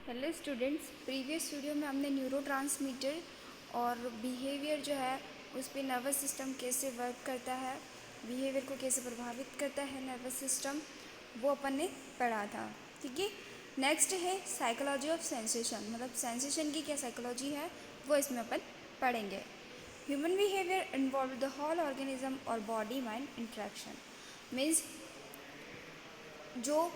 Hello students, previous video में हमने neurotransmitter और बिहेवियर जो है उस पे नर्वस सिस्टम कैसे वर्क करता है, बिहेवियर को कैसे प्रभावित करता है नर्वस सिस्टम, वो अपन ने पढ़ा था। ठीक है। नेक्स्ट है साइकोलॉजी ऑफ सेंसेशन, मतलब सेंसेशन की क्या साइकोलॉजी है वो इसमें अपन पढ़ेंगे। Human behaviour involve the whole organism और बॉडी माइंड इंट्रैक्शन। मीन्स जो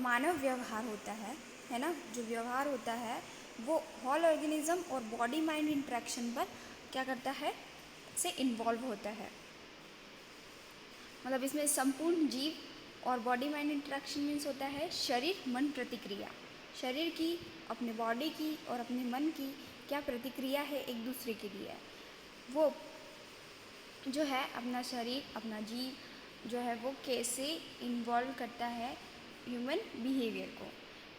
मानव व्यवहार होता है ना, जो व्यवहार होता है वो होल ऑर्गेनिज्म और बॉडी माइंड इंट्रैक्शन पर क्या करता है, से इन्वॉल्व होता है। मतलब इसमें संपूर्ण जीव और बॉडी माइंड इंट्रैक्शन मीन्स होता है शरीर मन प्रतिक्रिया। शरीर की, अपने बॉडी की और अपने मन की क्या प्रतिक्रिया है एक दूसरे के लिए, वो जो है अपना शरीर, अपना जीव जो है वो कैसे इन्वॉल्व करता है ह्यूमन बिहेवियर को।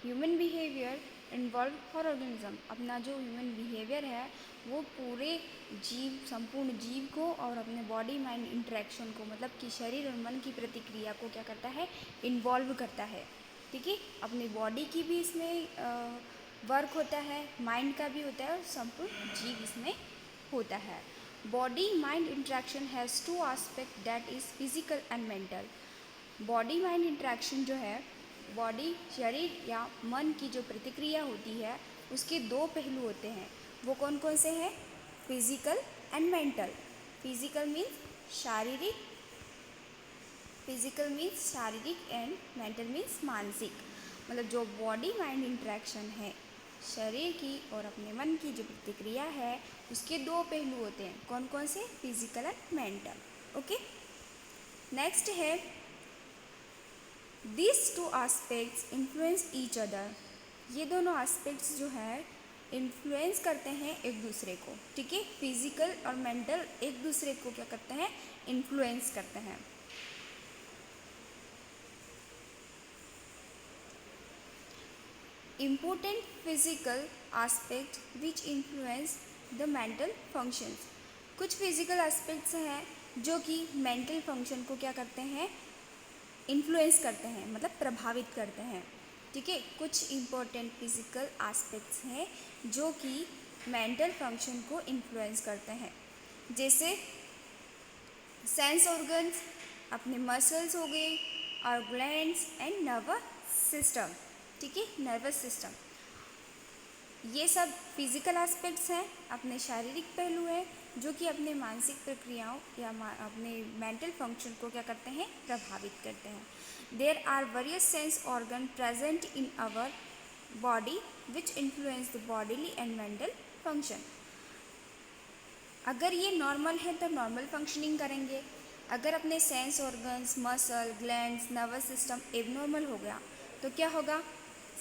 Human behaviour involve for organism, अपना जो ह्यूमन बिहेवियर है वो पूरे जीव, संपूर्ण जीव को और अपने बॉडी माइंड इंटरेक्शन को, मतलब कि शरीर और मन की प्रतिक्रिया को क्या करता है, इन्वॉल्व करता है। ठीक है। अपनी बॉडी की भी इसमें वर्क होता है, माइंड का भी होता है और संपूर्ण जीव इसमें होता है। Body mind interaction has two aspect, that is physical and mental. Body mind interaction जो है, बॉडी, शरीर या मन की जो प्रतिक्रिया होती है उसके दो पहलू होते हैं। वो कौन कौन से हैं? Physical and mental. Physical means शारीरिक, फिजिकल मीन्स शारीरिक एंड मेंटल मीन्स मानसिक। मतलब जो बॉडी माइंड इंट्रैक्शन है, शरीर की और अपने मन की जो प्रतिक्रिया है उसके दो पहलू होते हैं। कौन कौन से? Physical and mental. Okay. Next है this two aspects influence each other. ये दोनों आस्पेक्ट्स जो है इन्फ्लुएंस करते हैं एक दूसरे को। ठीक है। फिजिकल और मेंटल एक दूसरे को क्या करते हैं? इन्फ्लुएंस करते हैं। Important physical aspect which influence the mental functions. कुछ फिजिकल एस्पेक्ट्स हैं जो कि मेंटल फंक्शन को क्या करते हैं? इन्फ्लुएंस करते हैं, मतलब प्रभावित करते हैं। ठीक है। कुछ इम्पोर्टेंट फिजिकल एस्पेक्ट्स हैं जो कि मेंटल फंक्शन को इन्फ्लुएंस करते हैं, जैसे सेंस ऑर्गन्स, अपने मसल्स हो गए, और ग्लैंड्स एंड नर्वस सिस्टम। ठीक है। नर्वस सिस्टम, ये सब फिजिकल एस्पेक्ट्स हैं, अपने शारीरिक पहलू हैं जो कि अपने मानसिक प्रक्रियाओं या अपने मेंटल फंक्शन को क्या करते हैं? प्रभावित करते हैं। There are various sense organ present in our body which influence the bodily and mental function. अगर ये नॉर्मल है तो नॉर्मल फंक्शनिंग करेंगे। अगर अपने sense organs, muscle, glands, nervous system abnormal हो गया तो क्या होगा?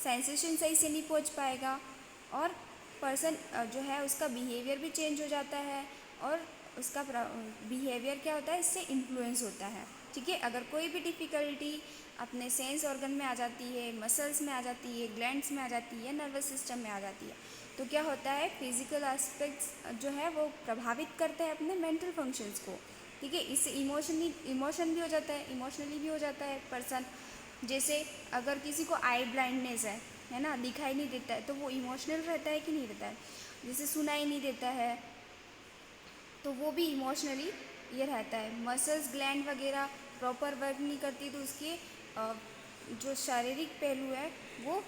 सेंसेशन सही से नहीं पहुंच पाएगा और पर्सन जो है उसका बिहेवियर भी चेंज हो जाता है और उसका बिहेवियर क्या होता है? इससे इन्फ्लुएंस होता है। ठीक है। अगर कोई भी डिफ़िकल्टी अपने सेंस ऑर्गन में आ जाती है, मसल्स में आ जाती है, ग्लैंड्स में आ जाती है, नर्वस सिस्टम में आ जाती है, तो क्या होता है? फिजिकल एस्पेक्ट्स जो है वो प्रभावित करते हैं अपने मेंटल फंक्शंस को। ठीक है। इससे इमोशन भी हो जाता है, इमोशनली भी हो जाता है पर्सन। जैसे अगर किसी को आई ब्लाइंडनेस है ना, दिखाई नहीं देता है, तो वो इमोशनल रहता है कि नहीं रहता है? जैसे सुनाई नहीं देता है तो वो भी इमोशनली ये रहता है। मसल्स, ग्लैंड वगैरह प्रॉपर वर्क नहीं करती तो उसके जो शारीरिक पहलू है वो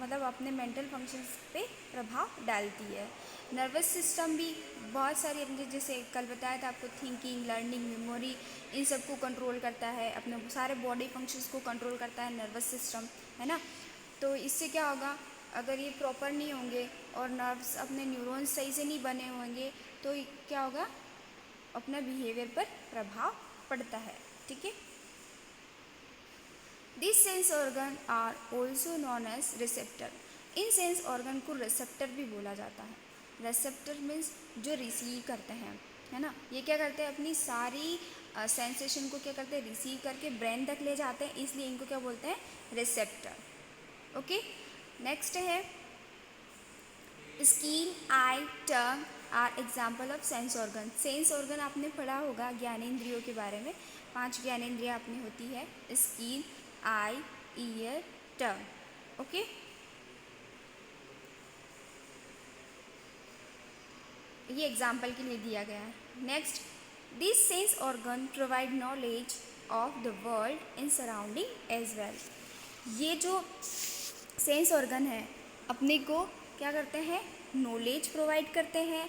मतलब अपने मेंटल फंक्शंस पे प्रभाव डालती है। नर्वस सिस्टम भी बहुत सारी अपने, जैसे कल बताया था आपको, थिंकिंग, लर्निंग, मेमोरी, इन सब को कंट्रोल करता है, अपने सारे बॉडी फंक्शंस को कंट्रोल करता है नर्वस सिस्टम, है ना। तो इससे क्या होगा? अगर ये प्रॉपर नहीं होंगे और नर्व्स, अपने न्यूरॉन्स सही से नहीं बने होंगे तो क्या होगा? अपना बिहेवियर पर प्रभाव पड़ता है। ठीक है। This sense organ are also known as receptor. इन सेंस ऑर्गन को रिसेप्टर भी बोला जाता है। रिसेप्टर मीन्स जो रिसीव करते हैं, है ना। ये क्या करते हैं? अपनी सारी सेंसेशन को क्या करते हैं? रिसीव करके ब्रेन तक ले जाते हैं, इसलिए इनको क्या बोलते हैं? रिसेप्टर। ओके। नेक्स्ट है skin, eye, tongue are example of sense organ. Sense organ आपने पढ़ा होगा ज्ञानेंद्रियों के बारे में। 5 ज्ञानेंद्रियाँ अपनी होती है, skin, eye, ear, tongue. Okay. ये एग्जाम्पल के लिए दिया गया है। Next, this sense organ provide knowledge of the world in surrounding as well. ये जो सेंस ऑर्गन है अपने को क्या करते हैं, नॉलेज प्रोवाइड करते हैं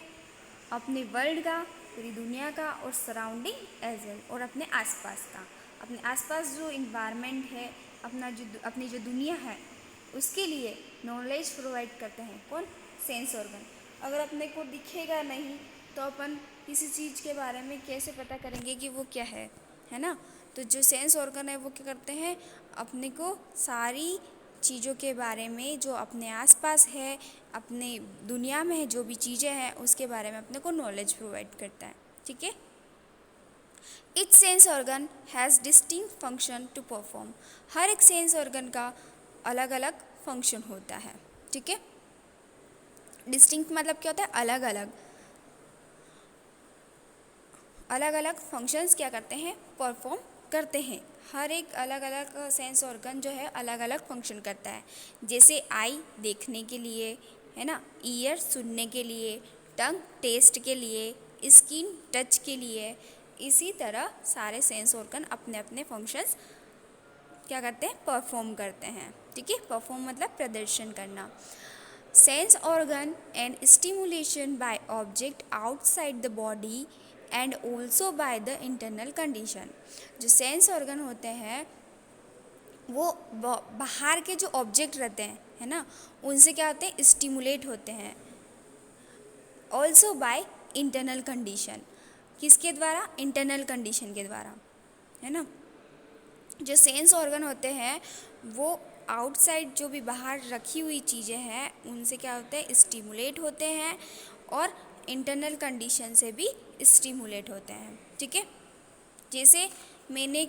अपने वर्ल्ड का, पूरी दुनिया का, और सराउंडिंग एज वेल, और अपने आसपास का। अपने आसपास जो इन्वायरमेंट है, अपनी जो दुनिया है उसके लिए नॉलेज प्रोवाइड करते हैं। कौन? Sense organ. अगर अपने को दिखेगा नहीं तो अपन किसी चीज़ के बारे में कैसे पता करेंगे कि वो क्या है ना। तो जो सेंस ऑर्गन है वो क्या करते हैं, अपने को सारी चीज़ों के बारे में जो अपने आसपास है, अपने दुनिया में जो भी चीज़ें हैं उसके बारे में अपने को नॉलेज प्रोवाइड करता है। ठीक है। Each sense organ has distinct function to perform. हर एक सेंस ऑर्गन का अलग अलग फंक्शन होता है। ठीक है। डिस्टिंक्ट मतलब क्या होता है, अलग अलग। अलग अलग फंक्शंस क्या करते हैं, परफॉर्म करते हैं। हर एक अलग अलग सेंस ऑर्गन जो है अलग अलग फंक्शन करता है। जैसे आई देखने के लिए, है ना, ईयर सुनने के लिए, टंग टेस्ट के लिए, स्किन टच के लिए। इसी तरह सारे सेंस ऑर्गन अपने अपने फंक्शंस क्या करते हैं, परफॉर्म करते हैं। ठीक है। परफॉर्म मतलब प्रदर्शन करना। Sense organ and stimulation by object outside the body and also by the internal condition. जो सेंस ऑर्गन होते हैं वो बाहर के जो ऑब्जेक्ट रहते हैं, है ना, उनसे क्या होते हैं, स्टिमुलेट होते हैं। Also by internal condition. किसके द्वारा? इंटरनल कंडीशन के द्वारा, है ना। जो सेंस ऑर्गन होते हैं वो आउटसाइड जो भी बाहर रखी हुई चीज़ें हैं उनसे क्या होते हैं, स्टिमुलेट होते हैं, और इंटरनल कंडीशन से भी स्टिमुलेट होते हैं। ठीक है। जैसे मैंने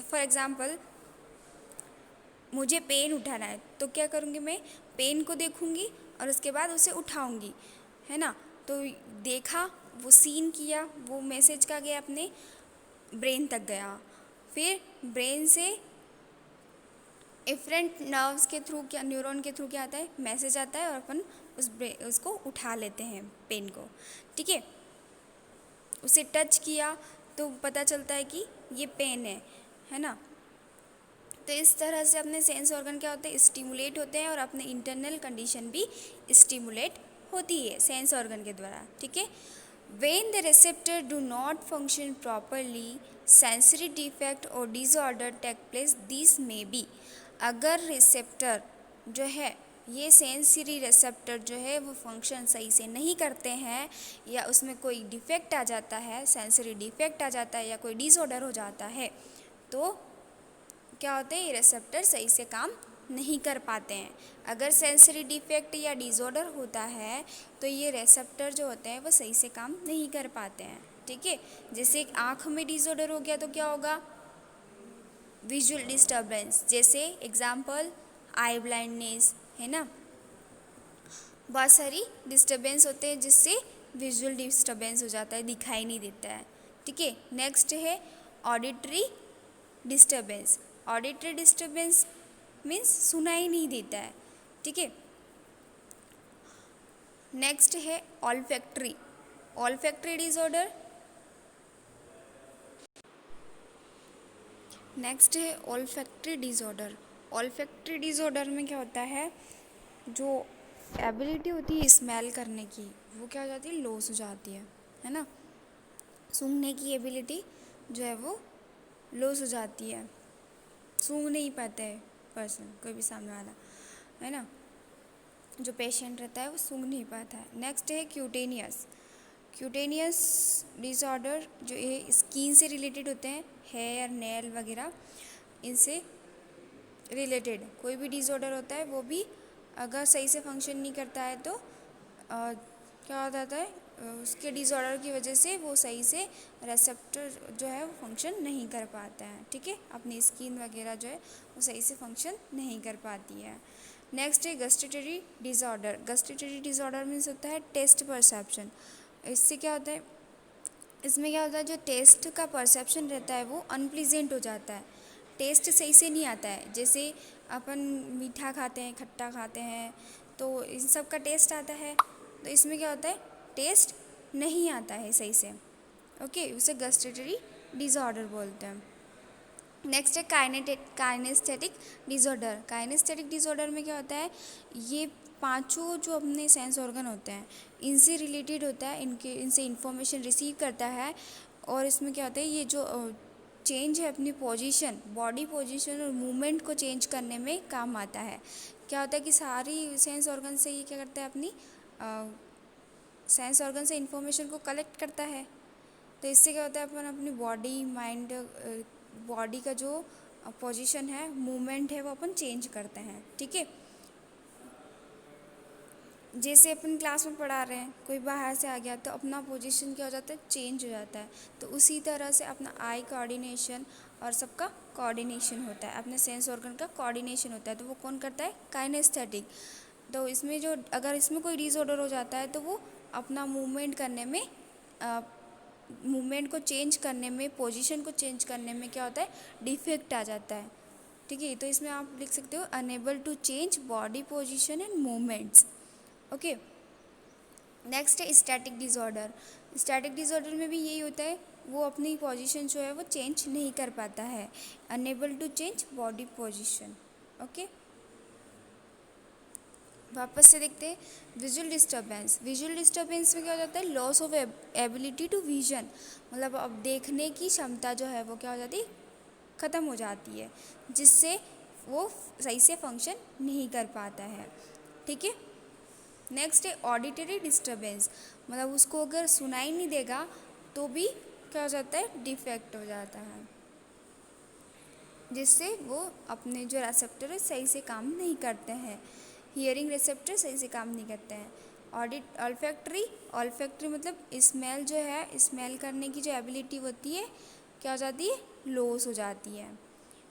फॉर एग्ज़ाम्पल मुझे पेन उठाना है तो क्या करूँगी, मैं पेन को देखूँगी और उसके बाद उसे उठाऊँगी, है ना। तो देखा, वो सीन किया, वो मैसेज का गया अपने ब्रेन तक गया, फिर ब्रेन से एफरेंट नर्व्स के थ्रू, क्या न्यूरॉन के थ्रू क्या आता है, मैसेज आता है, और अपन उसको उठा लेते हैं पेन को। ठीक है। उसे टच किया तो पता चलता है कि ये पेन है ना। तो इस तरह से अपने सेंस ऑर्गन क्या होते हैं, स्टिमुलेट होते हैं, और अपने इंटरनल कंडीशन भी स्टिमुलेट होती है सेंस ऑर्गन के द्वारा। ठीक है। When the receptor do not function properly, sensory defect or disorder take place. These may be, अगर रिसेप्टर जो है, ये सेंसरी रिसेप्टर जो है वो फंक्शन सही से नहीं करते हैं, या उसमें कोई डिफेक्ट आ जाता है, सेंसरी डिफेक्ट आ जाता है, या कोई डिसऑर्डर हो जाता है, तो क्या होते हैं, ये रिसेप्टर सही से काम नहीं कर पाते हैं। अगर सेंसरी डिफेक्ट या डिसऑर्डर होता है तो ये रिसेप्टर जो होते हैं वो सही से काम नहीं कर पाते हैं। ठीक है। जैसे एक आँख में डिसऑर्डर हो गया तो क्या होगा, विजुअल डिस्टर्बेंस। जैसे एग्जाम्पल आई ब्लाइंडनेस, है ना। बहुत सारी डिस्टर्बेंस होते हैं जिससे विजुअल डिस्टर्बेंस हो जाता है, दिखाई नहीं देता है। ठीक है। नेक्स्ट है auditory disturbance. Auditory disturbance means सुनाई नहीं देता है। ठीक है। नेक्स्ट है ऑल्फैक्टरी। Olfactory disorder. नेक्स्ट है ऑल्फैक्टरी डिसऑर्डर। ऑल्फैक्टरी डिसऑर्डर में क्या होता है, जो एबिलिटी होती है स्मेल करने की वो क्या हो जाती है, लॉस हो जाती है ना। सूंघने की एबिलिटी जो है वो लॉस हो जाती है, सूंघ नहीं पाता है पर्सन, कोई भी सामने वाला, है ना, जो पेशेंट रहता है वो सूंघ नहीं पाता है। नेक्स्ट है क्यूटेनियस। क्यूटेनियस डिसऑर्डर जो ये स्किन से रिलेटेड होते हैं, हेयर नेल वगैरह इनसे रिलेटेड कोई भी डिसऑर्डर होता है वो भी अगर सही से फंक्शन नहीं करता है तो क्या हो जाता है, उसके डिसऑर्डर की वजह से वो सही से रिसेप्टर जो है वो फंक्शन नहीं कर पाता है। ठीक है। अपनी स्किन वगैरह जो है वो सही से फंक्शन नहीं कर पाती है। नेक्स्ट है gustatory disorder. Gustatory disorder means होता है टेस्ट परसेप्शन। इससे क्या होता है, इसमें क्या होता है, जो टेस्ट का परसेप्शन रहता है वो अनप्लीजेंट हो जाता है, टेस्ट सही से नहीं आता है। जैसे अपन मीठा खाते हैं, खट्टा खाते हैं, तो इन सब का टेस्ट आता है, तो इसमें क्या होता है, टेस्ट नहीं आता है सही से। ओके, उसे गस्टेटरी डिसऑर्डर बोलते हैं। नेक्स्ट है काइनेस्थेटिक डिसऑर्डर। काइनेस्थेटिक डिसऑर्डर में क्या होता है, ये पांचों जो अपने सेंस ऑर्गन होते हैं इनसे रिलेटेड होता है, इनसे इंफॉर्मेशन रिसीव करता है। और इसमें क्या होता है, ये जो चेंज है अपनी पोजीशन, बॉडी पोजीशन और मूवमेंट को चेंज करने में काम आता है। क्या होता है कि सारी सेंस ऑर्गन से ये क्या करता है, अपनी सेंस ऑर्गन से इंफॉर्मेशन को कलेक्ट करता है। तो इससे क्या होता है, अपन अपनी बॉडी माइंड, बॉडी का जो पोजीशन है, मूवमेंट है, वो अपन चेंज करते हैं। ठीक है, जैसे अपन क्लास में पढ़ा रहे हैं, कोई बाहर से आ गया तो अपना पोजीशन क्या हो जाता है, चेंज हो जाता है। तो उसी तरह से अपना आई कोऑर्डिनेशन और सबका कोऑर्डिनेशन होता है, अपने सेंस ऑर्गन का कोऑर्डिनेशन होता है। तो वो कौन करता है, काइनेस्थेटिक। तो इसमें जो अगर इसमें कोई डिसऑर्डर हो जाता है तो वो अपना मूवमेंट करने में, मूवमेंट को चेंज करने में, पोजीशन को चेंज करने में क्या होता है, डिफेक्ट आ जाता है। ठीक है, तो इसमें आप लिख सकते हो unable to change body position and movements. Okay, next है स्टैटिक डिसऑर्डर। स्टैटिक डिसऑर्डर में भी यही होता है, वो अपनी पोजीशन जो है वो चेंज नहीं कर पाता है, unable to change body position. Okay, वापस से देखते हैं विजुअल डिस्टर्बेंस। विजुअल डिस्टर्बेंस में क्या हो जाता है, loss of ability to vision, मतलब अब देखने की क्षमता जो है वो क्या हो जाती है, ख़त्म हो जाती है, जिससे वो सही से फंक्शन नहीं कर पाता है। ठीक है, नेक्स्ट है ऑडिटरी डिस्टर्बेंस, मतलब उसको अगर सुनाई नहीं देगा तो भी क्या हो जाता है, डिफेक्ट हो जाता है, जिससे वो अपने जो रिसेप्टर है सही से काम नहीं करते हैं, हियरिंग रिसेप्टर सही से काम नहीं करते हैं। ऑडिट ऑल्फैक्टरी मतलब स्मेल जो है, स्मेल करने की जो एबिलिटी होती है क्या हो जाती है, लॉस हो जाती है।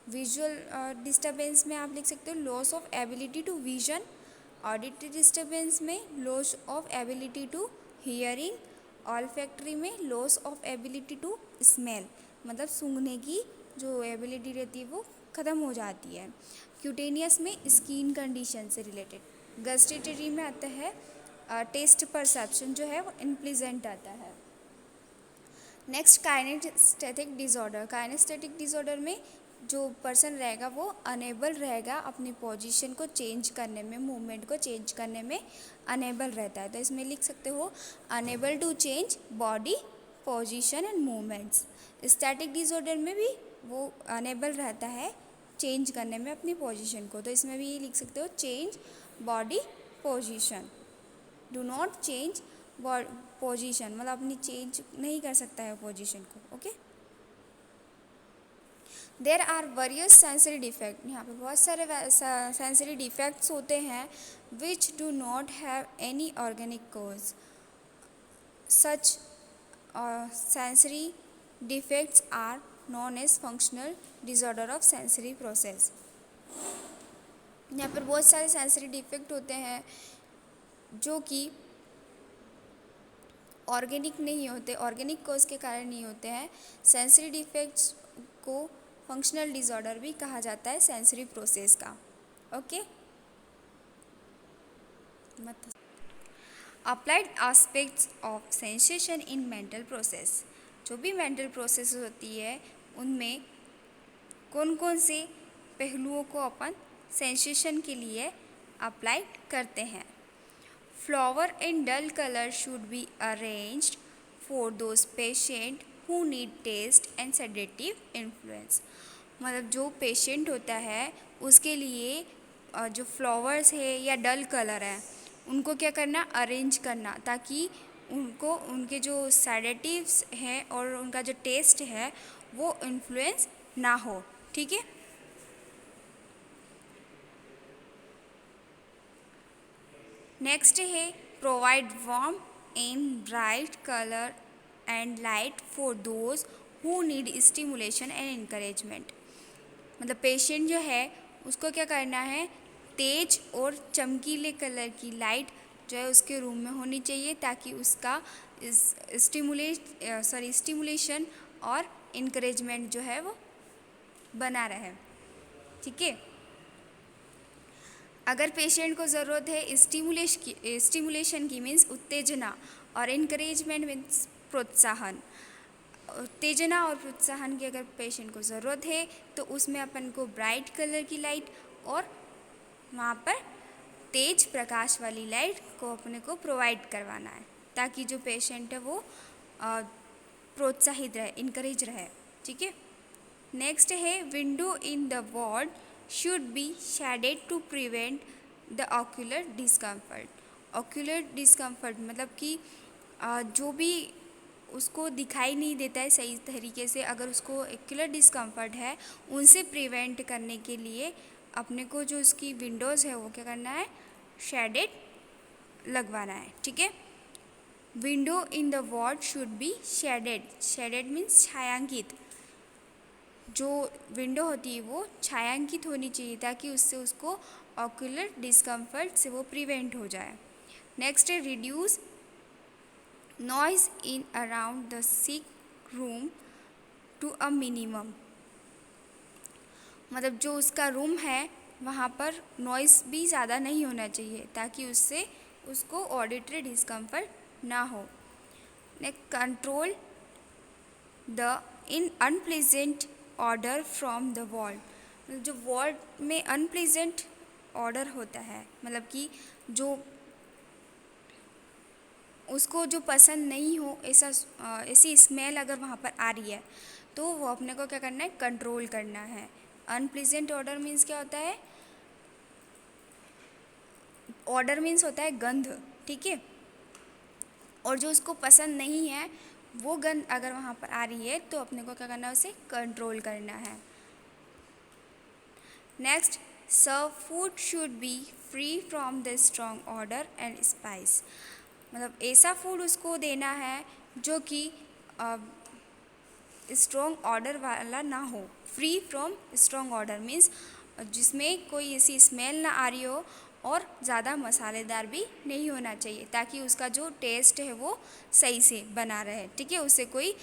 विजुअल डिस्टर्बेंस में आप लिख सकते हो loss of ability to vision. Auditory disturbance में loss of ability to hearing. Olfactory में loss of ability to smell, मतलब सूंघने की जो एबिलिटी रहती है वो ख़त्म हो जाती है। क्यूटेनियस में स्किन कंडीशन से रिलेटेड। गस्टेटरी में आता है टेस्ट परसेप्शन जो है वो इनप्लीजेंट आता है। Next kinaesthetic disorder. Kinaesthetic disorder में जो पर्सन रहेगा वो अनेबल रहेगा अपनी पोजीशन को चेंज करने में, मूवमेंट को चेंज करने में अनेबल रहता है। तो इसमें लिख सकते हो unable to change body position and movements. Static disorder में भी वो अनेबल रहता है चेंज करने में अपनी पोजीशन को। तो इसमें भी ये लिख सकते हो change body position, do not change position, मतलब अपनी चेंज नहीं कर सकता है पोजीशन को। Okay, there are various sensory defect. यहाँ पे बहुत सारे सेंसरी डिफेक्ट्स होते हैं which do not have any organic cause. Such sensory defects are known as functional disorder of sensory process. यहाँ पर बहुत सारे सेंसरी डिफेक्ट होते हैं जो कि ऑर्गेनिक नहीं होते, ऑर्गेनिक कॉज के कारण नहीं होते हैं। सेंसरी डिफेक्ट्स को फंक्शनल डिसऑर्डर भी कहा जाता है सेंसरी प्रोसेस का। Okay, applied aspects of sensation in mental process. जो भी मेंटल प्रोसेस होती है उनमें कौन कौन से पहलुओं को अपन सेंसेशन के लिए अप्लाई करते हैं। Flower in dull color should be arranged for those patient who need taste and sedative influence। मतलब जो पेशेंट होता है उसके लिए जो फ्लावर्स है या डल कलर है उनको क्या करना, अरेंज करना, ताकि उनको उनके जो सेडेटिव्स हैं और उनका जो टेस्ट है वो इन्फ्लुएंस ना हो। ठीक है, नेक्स्ट है provide warm and bright colour and light for those who need stimulation and encouragement. मतलब पेशेंट जो है उसको क्या करना है, तेज और चमकीले कलर की लाइट जो है उसके रूम में होनी चाहिए ताकि उसका स्टिमुलेशन और इनकरेजमेंट जो है वो बना रहे। ठीक है, अगर पेशेंट को ज़रूरत है स्टिमुलेशन की मीन्स उत्तेजना, और इनकरेजमेंट मीन्स प्रोत्साहन। उत्तेजना और प्रोत्साहन की अगर पेशेंट को ज़रूरत है तो उसमें अपन को ब्राइट कलर की लाइट और वहाँ पर तेज प्रकाश वाली लाइट को अपने को प्रोवाइड करवाना है, ताकि जो पेशेंट है वो प्रोत्साहित रहे, इनकरेज रहे। ठीक है। नेक्स्ट है window in the ward should be shaded to prevent the ocular discomfort. Ocular discomfort मतलब कि जो भी उसको दिखाई नहीं देता है सही तरीके से, अगर उसको ऑक्यूलर डिस्कम्फर्ट है, उनसे प्रिवेंट करने के लिए अपने को जो उसकी विंडोज़ है वो क्या करना है, शेडेड लगवाना है। ठीक है। Window in the ward should be shaded. Shaded means छायांकित। जो विंडो होती है वो छायांकित होनी चाहिए ताकि उससे उसको ऑक्यूलर डिस्कम्फर्ट से वो प्रिवेंट हो जाए। नेक्स्ट है reduce noise in around the sick room to a minimum. मतलब जो उसका रूम है वहाँ पर नॉइज़ भी ज़्यादा नहीं होना चाहिए ताकि उससे उसको ऑडिटरी डिस्कम्फर्ट ना हो। Next control the in unpleasant order from the wall. जो वॉल में अनप्लेजेंट ऑर्डर होता है, मतलब कि जो उसको जो पसंद नहीं हो ऐसी स्मेल अगर वहाँ पर आ रही है तो वो अपने को क्या करना है, कंट्रोल करना है। अनप्लीजेंट ऑर्डर मीन्स क्या होता है, ऑर्डर मीन्स होता है गंध। ठीक है। और जो उसको पसंद नहीं है वो गंध अगर वहाँ पर आ रही है तो अपने को क्या करना है, उसे कंट्रोल करना है। Next serve food should be free from the strong odour and spice. मतलब ऐसा फूड उसको देना है जो कि स्ट्रॉन्ग ऑर्डर वाला ना हो। Free from strong order means जिसमें कोई ऐसी स्मेल ना आ रही हो और ज़्यादा मसालेदार भी नहीं होना चाहिए ताकि उसका जो टेस्ट है वो सही से बना रहे। ठीक है। उससे कोई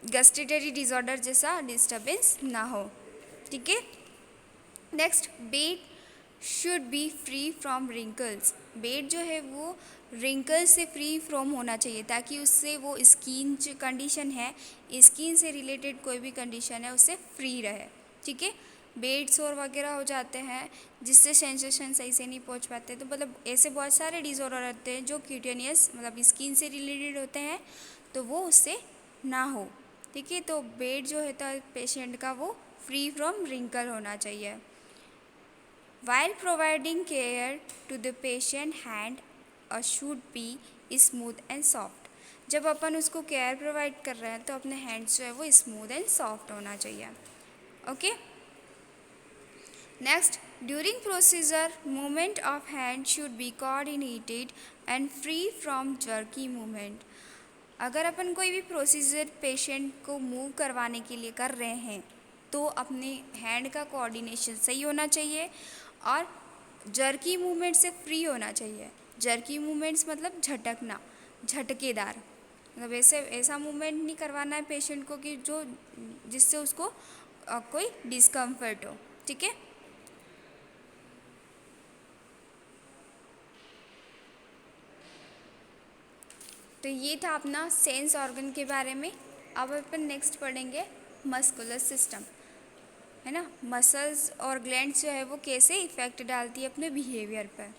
गैस्ट्रेटरी डिसऑर्डर जैसा डिस्टर्बेंस ना हो। ठीक है। Next bed should be free from wrinkles. Bed जो है वो रिंकल्स से फ्री फ्रॉम होना चाहिए ताकि उससे वो स्किन जो कंडीशन है, स्किन से रिलेटेड कोई भी कंडीशन है उससे फ्री रहे। ठीक है। बेड सोर वगैरह हो जाते हैं जिससे सेंसेशन सही से नहीं पहुंच पाते, तो मतलब ऐसे बहुत सारे डिसऑर्डर होते हैं जो क्यूटेनियस मतलब स्किन से रिलेटेड होते हैं, तो वो उससे ना हो। ठीक है। तो बेड जो है तो पेशेंट का वो फ्री फ्रॉम रिंकल होना चाहिए। While providing care to the patient, hand should be smooth and soft। जब अपन उसको केयर प्रोवाइड कर रहे हैं तो अपने हैंड्स जो है वो स्मूथ एंड सॉफ्ट होना चाहिए। Okay. Next during procedure movement of hand should be coordinated and free from jerky movement. अगर अपन कोई भी प्रोसीजर पेशेंट को मूव करवाने के लिए कर रहे हैं तो अपने हैंड का कोऑर्डिनेशन सही होना चाहिए और जर्की मूवमेंट से फ्री होना चाहिए। जर्की मूवमेंट्स मतलब झटकना, झटकेदार, मतलब ऐसा मूवमेंट नहीं करवाना है पेशेंट को कि जो जिससे उसको कोई डिस्कम्फर्ट हो। ठीक है। तो ये था अपना सेंस ऑर्गन के बारे में। अब अपन नेक्स्ट पढ़ेंगे मस्कुलर सिस्टम, है ना। मसल्स और ग्लैंड्स जो है वो कैसे इफ़ेक्ट डालती है अपने बिहेवियर पर।